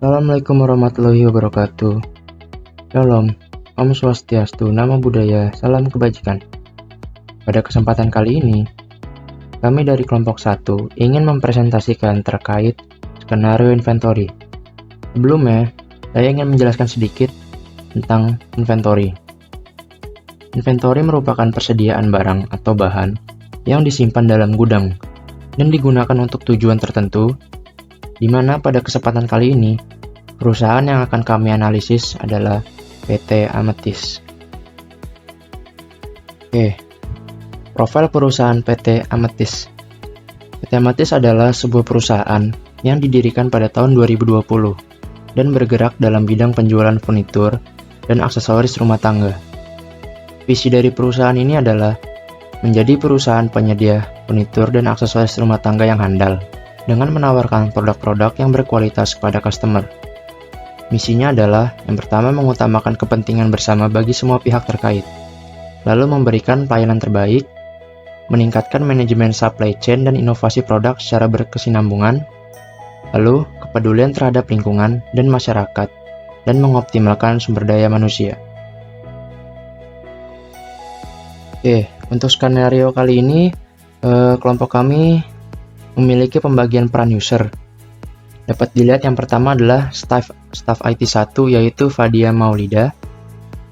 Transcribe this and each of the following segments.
Assalamualaikum warahmatullahi wabarakatuh. Shalom, Om Swastiastu, Namo Buddhaya, Salam Kebajikan. Pada kesempatan kali ini, kami dari kelompok 1 ingin mempresentasikan terkait skenario inventory. Sebelumnya, saya ingin menjelaskan sedikit tentang inventory. Inventory merupakan persediaan barang atau bahan yang disimpan dalam gudang dan digunakan untuk tujuan tertentu, di mana pada kesempatan kali ini, perusahaan yang akan kami analisis adalah PT Amethyst. Oke, profil perusahaan PT Amethyst. PT Amethyst adalah sebuah perusahaan yang didirikan pada tahun 2020 dan bergerak dalam bidang penjualan furnitur dan aksesoris rumah tangga. Visi dari perusahaan ini adalah menjadi perusahaan penyedia furnitur dan aksesoris rumah tangga yang handal dengan menawarkan produk-produk yang berkualitas kepada customer. Misinya adalah yang pertama mengutamakan kepentingan bersama bagi semua pihak terkait, lalu memberikan pelayanan terbaik, meningkatkan manajemen supply chain dan inovasi produk secara berkesinambungan, lalu kepedulian terhadap lingkungan dan masyarakat, dan mengoptimalkan sumber daya manusia. Oke, untuk skenario kali ini, kelompok kami memiliki pembagian peran user. Dapat dilihat yang pertama adalah staff IT 1 yaitu Fadia Maulida,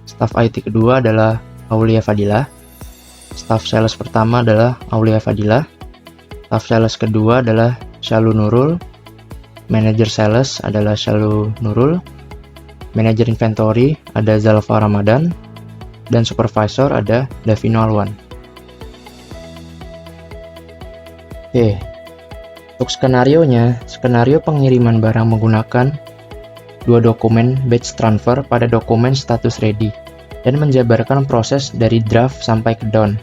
staff IT kedua adalah Aulia Fadilah, staff sales pertama adalah Aulia Fadilah, staff sales kedua adalah Syalu Nurul, manager sales adalah Syalu Nurul, manager inventory ada Zalfa Ramadan, dan supervisor ada Davino Alwan. Oke. Untuk skenario pengiriman barang menggunakan dua dokumen batch transfer pada dokumen status ready dan menjabarkan proses dari draft sampai ke down.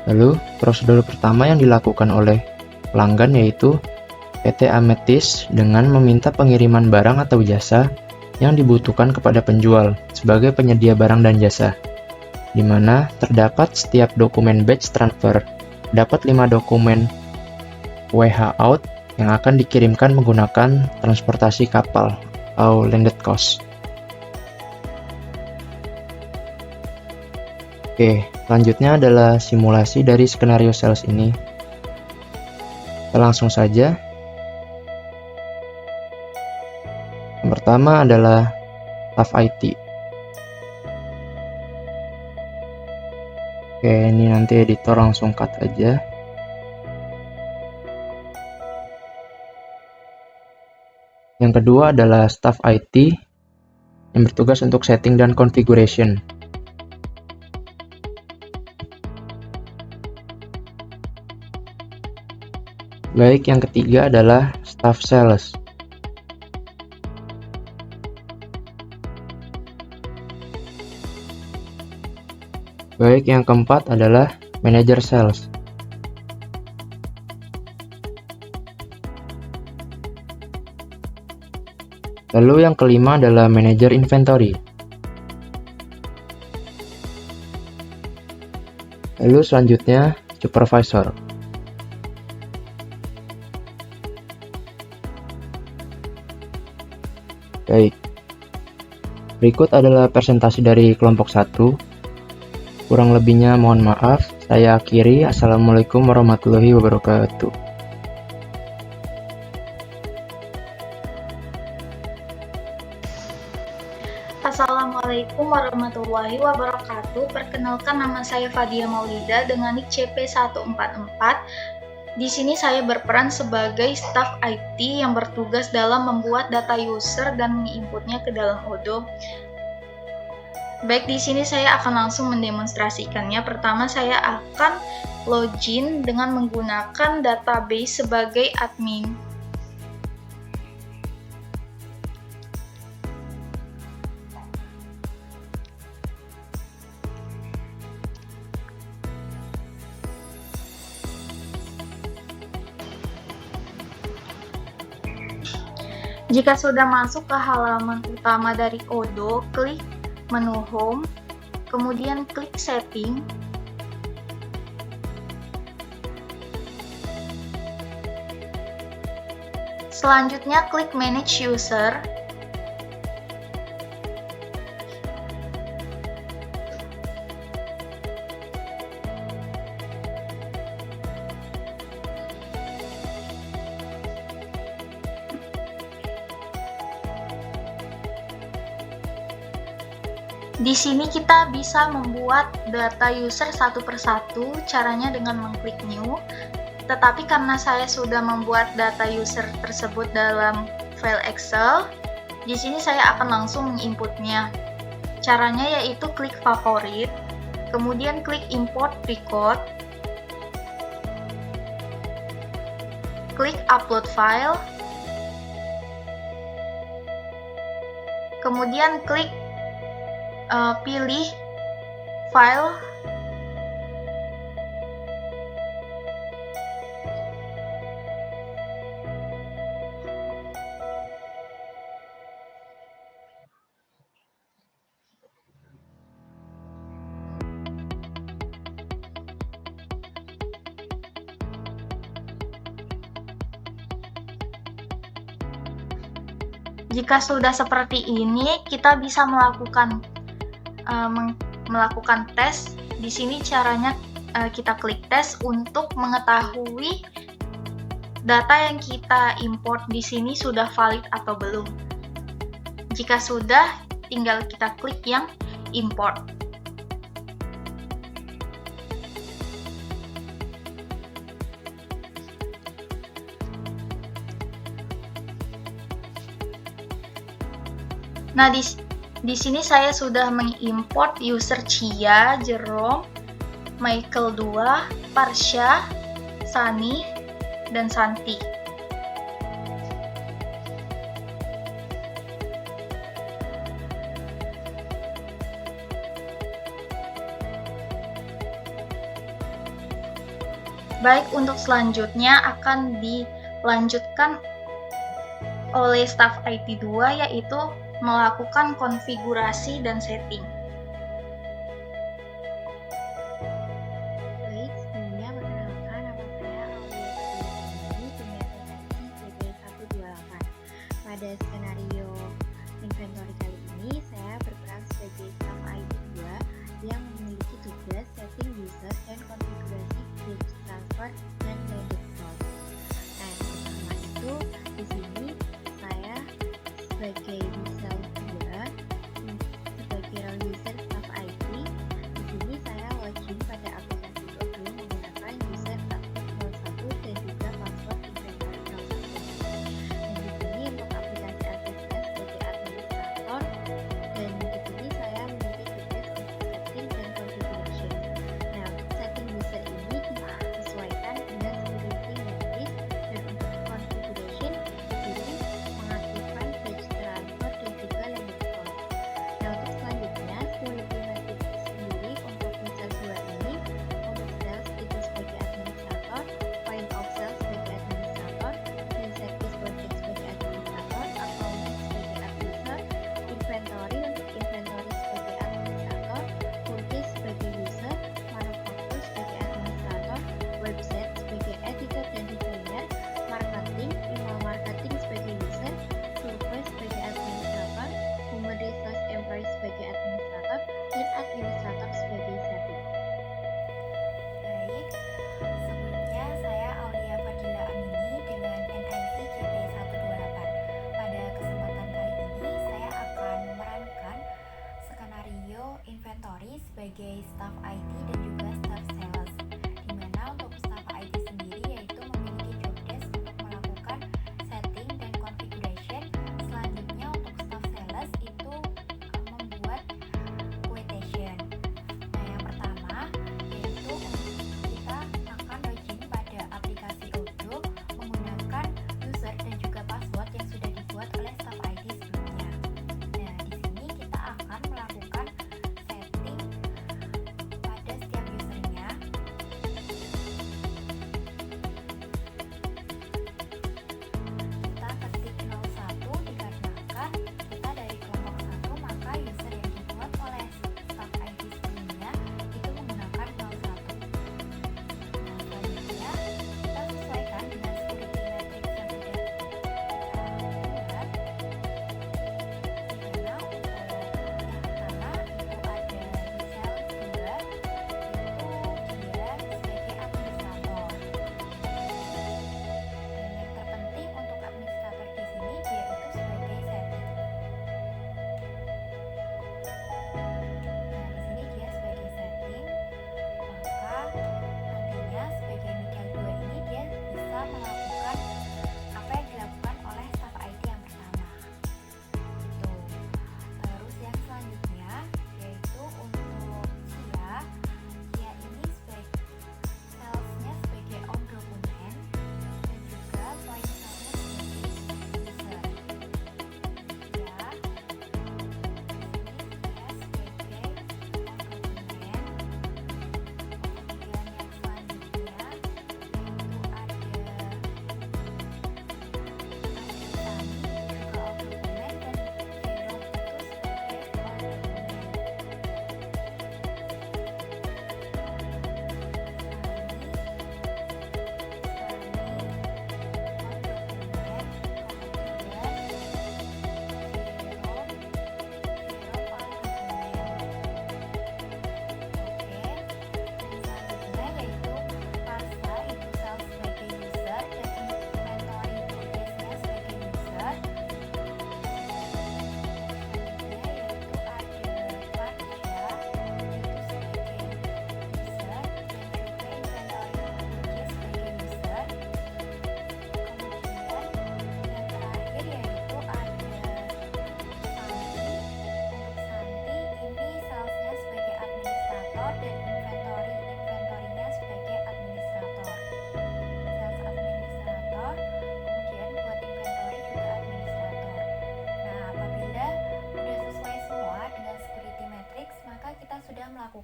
Lalu, prosedur pertama yang dilakukan oleh pelanggan yaitu PT Amethyst dengan meminta pengiriman barang atau jasa yang dibutuhkan kepada penjual sebagai penyedia barang dan jasa, di mana terdapat setiap dokumen batch transfer dapat 5 dokumen WH out yang akan dikirimkan menggunakan transportasi kapal atau landed cost. Oke, selanjutnya adalah simulasi dari skenario sales ini. Kita langsung saja. Yang pertama adalah staff IT. Oke, ini nanti editor langsung cut aja. Yang kedua adalah staff IT yang bertugas untuk setting dan configuration. Baik, yang ketiga adalah staff sales. Baik, yang keempat adalah manager sales. Lalu yang kelima adalah manajer inventory. Lalu selanjutnya supervisor. Baik. Berikut adalah presentasi dari kelompok 1. Kurang lebihnya mohon maaf. Saya akhiri. Assalamualaikum warahmatullahi wabarakatuh. Assalamualaikum warahmatullahi wabarakatuh. Perkenalkan, nama saya Fadia Maulida dengan NIK CP144. Di sini saya berperan sebagai staf IT yang bertugas dalam membuat data user dan menginputnya ke dalam Odoo. Baik, di sini saya akan langsung mendemonstrasikannya. Pertama, saya akan login dengan menggunakan database sebagai admin. Jika sudah masuk ke halaman utama dari Odoo, klik menu Home, kemudian klik Setting. Selanjutnya klik Manage User. Di sini kita bisa membuat data user satu persatu, caranya dengan mengklik New. Tetapi karena saya sudah membuat data user tersebut dalam file Excel, di sini saya akan langsung menginputnya. Caranya yaitu klik Favorit, kemudian klik Import Record, klik Upload File, kemudian klik pilih file, jika sudah seperti ini kita bisa melakukan tes. Di sini caranya kita klik tes untuk mengetahui data yang kita import di sini sudah valid atau belum. Jika sudah, tinggal kita klik yang import. Nah, di sini saya sudah mengimport user Chia, Jerome, Michael 2, Parsha, Sani, dan Santi. Baik, untuk selanjutnya akan dilanjutkan oleh staf IT 2, yaitu melakukan konfigurasi dan setting. Baik, sebelumnya perkenalkan nama saya Aulia Setiawati, Senior Teknisi CP128. Pada skenario inventory kali ini, saya berperan sebagai staf IT 2 yang memiliki tugas setting user dan konfigurasi page transfer dan landed cost. Nah, pertama itu di sini saya sebagai user staff IT. Di sini saya login pada aplikasi Odoo menggunakan user aktif 01 dan juga password inventory 01. Dan di sini untuk aplikasi aktifnya sebagai administrator, dan di sini saya memiliki tugas untuk setting dan configuration. Nah, untuk setting user ini kita sesuaikan dengan security notice, dan untuk configuration di sini mengaktifkan page transfer dan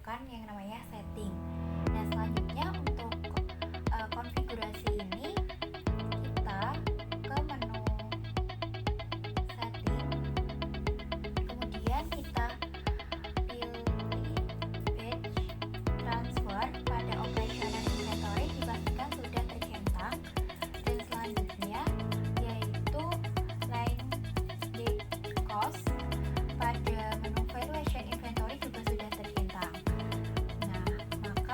melakukan yang namanya setting. Nah, selanjutnya untuk konfigurasi ini kita ke menu setting, kemudian kita pilih batch transfer pada operational inventory dipastikan sudah tercentang, dan selanjutnya yaitu line date cost pada menu valuation inventory juga sudah tercentang. Nah, maka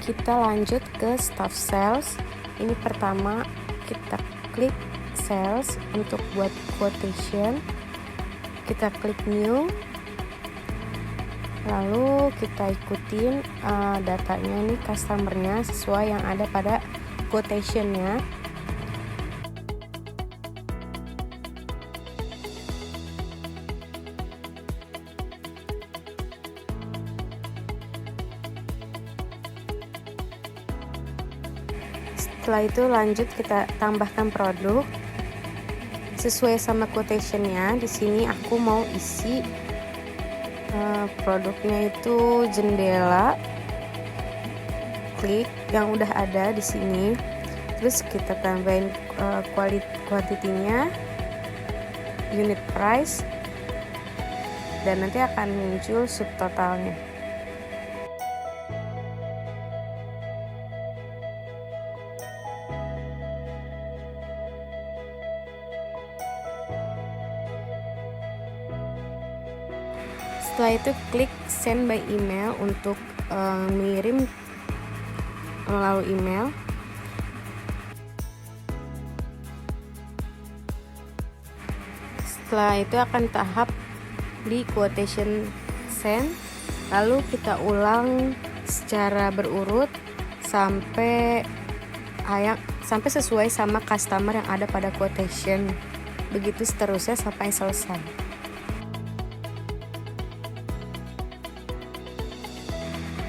kita lanjut ke staff sales. Ini pertama kita klik sales untuk buat quotation. Kita klik new, lalu kita ikutin datanya ini customernya sesuai yang ada pada quotationnya. Setelah itu lanjut kita tambahkan produk sesuai sama quotationnya. Di sini aku mau isi produknya itu jendela. Klik yang udah ada di sini. Terus kita tambahin kuantitinya, unit price, dan nanti akan muncul subtotalnya. Setelah itu klik send by email untuk mengirim melalui email. Setelah itu akan tahap di quotation send, lalu kita ulang secara berurut sampai sesuai sama customer yang ada pada quotation. Begitu seterusnya sampai selesai.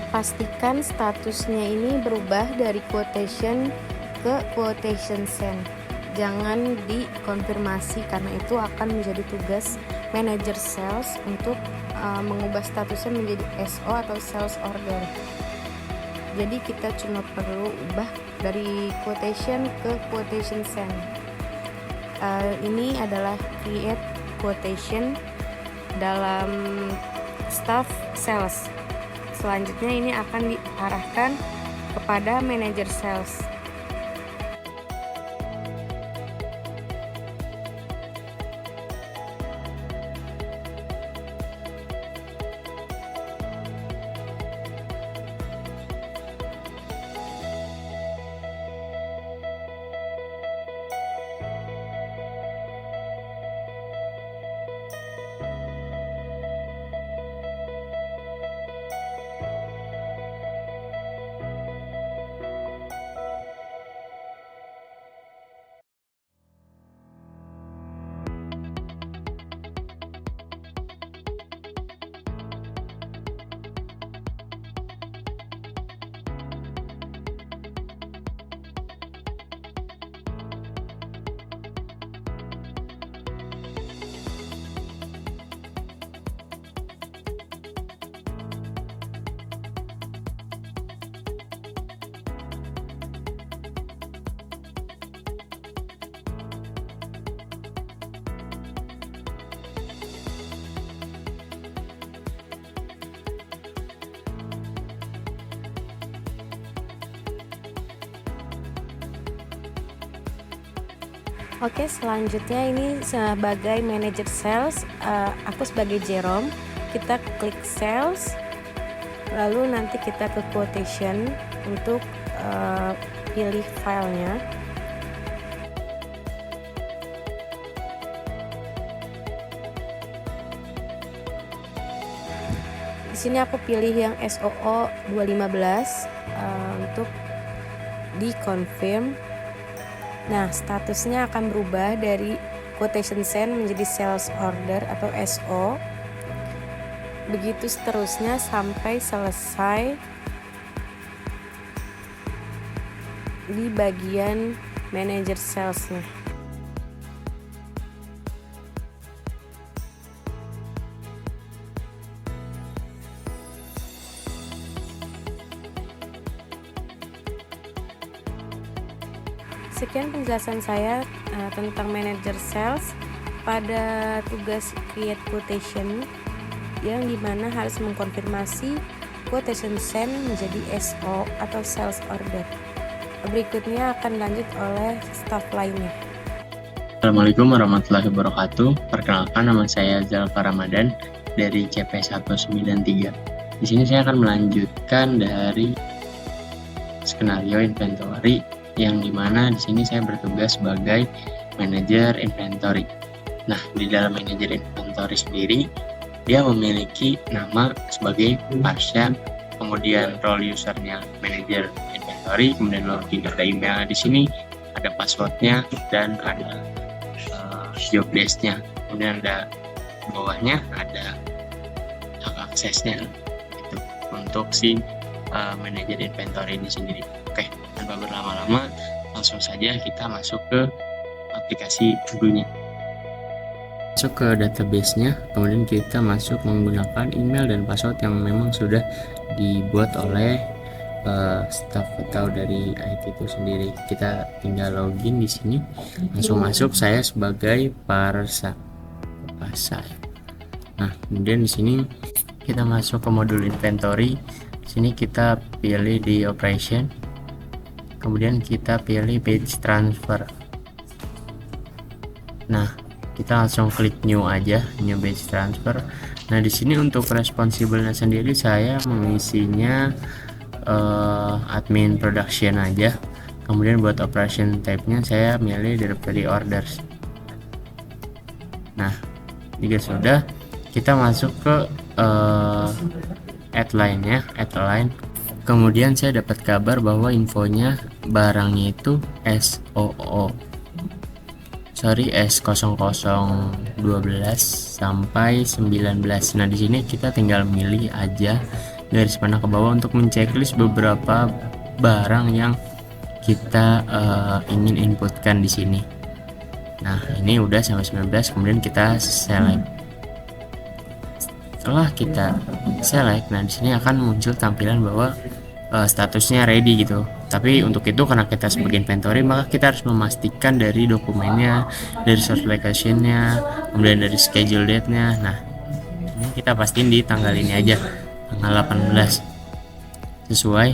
Pastikan statusnya ini berubah dari quotation ke quotation send. Jangan dikonfirmasi karena itu akan menjadi tugas manager sales untuk mengubah statusnya menjadi SO atau sales order. Jadi kita cuma perlu ubah dari quotation ke quotation send. Ini adalah create quotation dalam staff sales. Selanjutnya ini akan diarahkan kepada manager sales. Oke, selanjutnya ini sebagai manager sales, aku sebagai Jerome, kita klik sales, lalu nanti kita ke quotation untuk pilih filenya. Di sini aku pilih yang SOO 215 untuk di confirm. Nah, statusnya akan berubah dari quotation send menjadi sales order atau SO. Begitu seterusnya sampai selesai di bagian manager salesnya. Sekian penjelasan saya tentang manager sales pada tugas create quotation, yang dimana harus mengkonfirmasi quotation send menjadi SO atau sales order. Berikutnya akan lanjut oleh staff lainnya. Assalamualaikum warahmatullahi wabarakatuh. Perkenalkan, nama saya Zalfa Ramadan dari CP193. Di sini saya akan melanjutkan dari skenario inventory, yang dimana di sini saya bertugas sebagai manajer inventory. Nah, di dalam manajer inventory sendiri, dia memiliki nama sebagai Pasha, kemudian role usernya manajer inventory, kemudian login data email. Di sini ada passwordnya dan ada job desk-nya, kemudian ada bawahnya ada hak aksesnya gitu, untuk si manajer inventory ini sendiri. Oke, tanpa berlama-lama langsung saja kita masuk ke aplikasi To-Do-nya. Masuk ke database-nya, kemudian kita masuk menggunakan email dan password yang memang sudah dibuat oleh staff atau dari IT itu sendiri. Kita tinggal login di sini, langsung masuk. Saya sebagai Parsa. Nah, kemudian di sini kita masuk ke modul inventory. Di sini kita pilih di operation, kemudian kita pilih batch transfer. Nah, kita langsung klik new aja, new batch transfer. Nah, di sini untuk responsible-nya sendiri saya mengisinya admin production aja. Kemudian buat operation type-nya saya milih directory orders. Nah, jika sudah, kita masuk ke add line-nya, add line. Kemudian saya dapat kabar bahwa infonya barangnya itu S0012 sampai 19. Nah, di sini kita tinggal milih aja garis panah ke bawah untuk menceklis beberapa barang yang kita ingin inputkan di sini. Nah, ini udah sampai 19, kemudian kita select. Setelah kita select, nah di sini akan muncul tampilan bahwa statusnya ready gitu. Tapi untuk itu, karena kita sebagai inventory, maka kita harus memastikan dari dokumennya, dari source location-nya, kemudian dari schedule date-nya. Nah, ini kita pastiin di tanggal ini aja, tanggal 18 sesuai.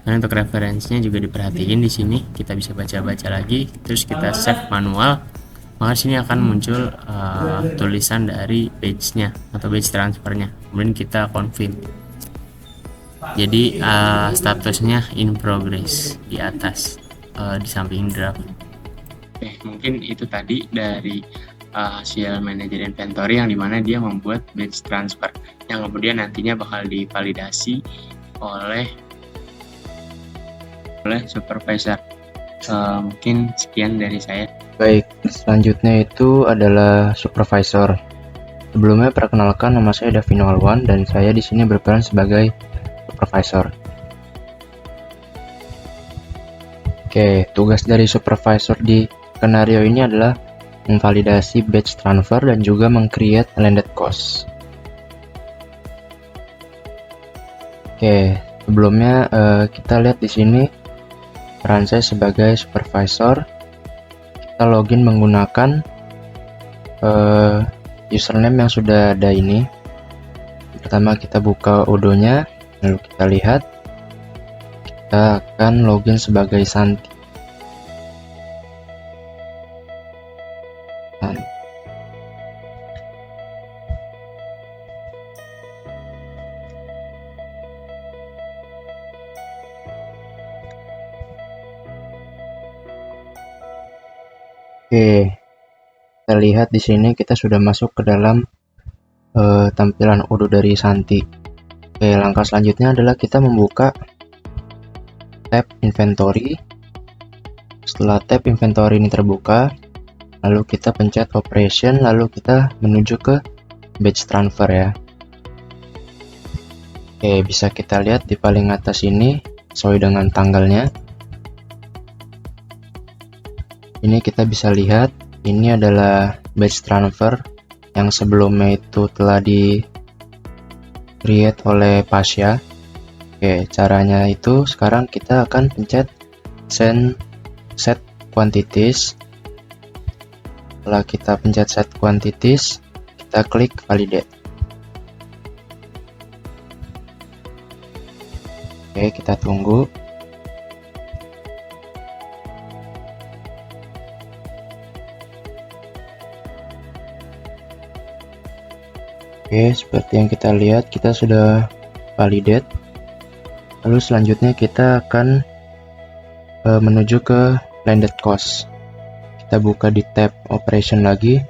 Karena untuk referensinya juga diperhatiin di sini, kita bisa baca-baca lagi, terus kita save manual. Maka sini akan muncul tulisan dari page-nya atau page transfernya. Kemudian kita confirm. Jadi statusnya in progress di atas, di samping draft. Oke, mungkin itu tadi dari hasil manajer inventory, yang dimana dia membuat batch transfer yang kemudian nantinya bakal divalidasi oleh supervisor. Mungkin sekian dari saya. Baik, selanjutnya itu adalah supervisor. Sebelumnya perkenalkan, nama saya Davino Alwan dan saya di sini berperan sebagai supervisor. Oke, tugas dari supervisor di skenario ini adalah memvalidasi batch transfer dan juga meng-create landed cost. Oke, sebelumnya kita lihat di sini peran saya sebagai supervisor. Kita login menggunakan username yang sudah ada ini. Pertama kita buka Odoo-nya, lalu kita lihat kita akan login sebagai Santi. Oke, kita lihat di sini kita sudah masuk ke dalam tampilan Odoo dari Santi. Oke, langkah selanjutnya adalah kita membuka tab inventory. Setelah tab inventory ini terbuka, lalu kita pencet operation, lalu kita menuju ke batch transfer ya. Oke, bisa kita lihat di paling atas ini sesuai dengan tanggalnya. Ini kita bisa lihat, ini adalah batch transfer yang sebelumnya itu telah di create oleh Pasha. Oke, caranya itu sekarang kita akan pencet set quantities. Setelah kita pencet set quantities, kita klik validate. Oke, kita tunggu. Oke, seperti yang kita lihat, kita sudah validate. Lalu selanjutnya kita akan menuju ke landed cost. Kita buka di tab operation lagi,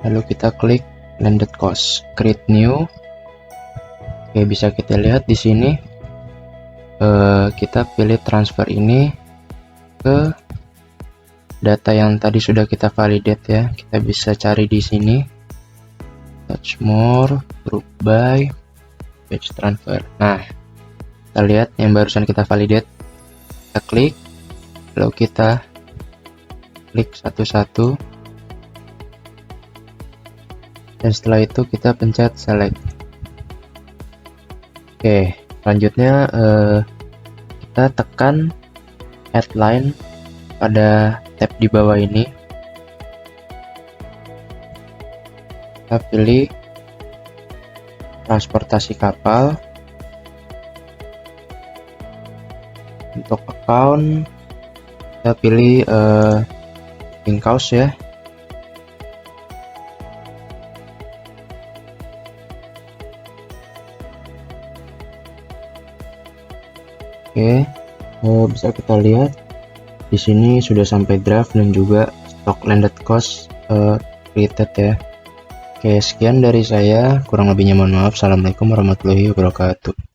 lalu kita klik landed cost, create new. Oke, bisa kita lihat di sini kita pilih transfer ini ke data yang tadi sudah kita validate ya. Kita bisa cari di sini, touch more, group by, page transfer. Nah, kita lihat yang barusan kita validate. Kita klik, lalu kita klik satu-satu, dan setelah itu kita pencet select. Oke, selanjutnya kita tekan add line pada tab di bawah ini. Kita pilih transportasi kapal. Untuk account kita pilih in-house ya. Oke, bisa kita lihat di sini sudah sampai draft dan juga stock landed cost created ya. Oke, sekian dari saya, kurang lebihnya mohon maaf. Assalamualaikum warahmatullahi wabarakatuh.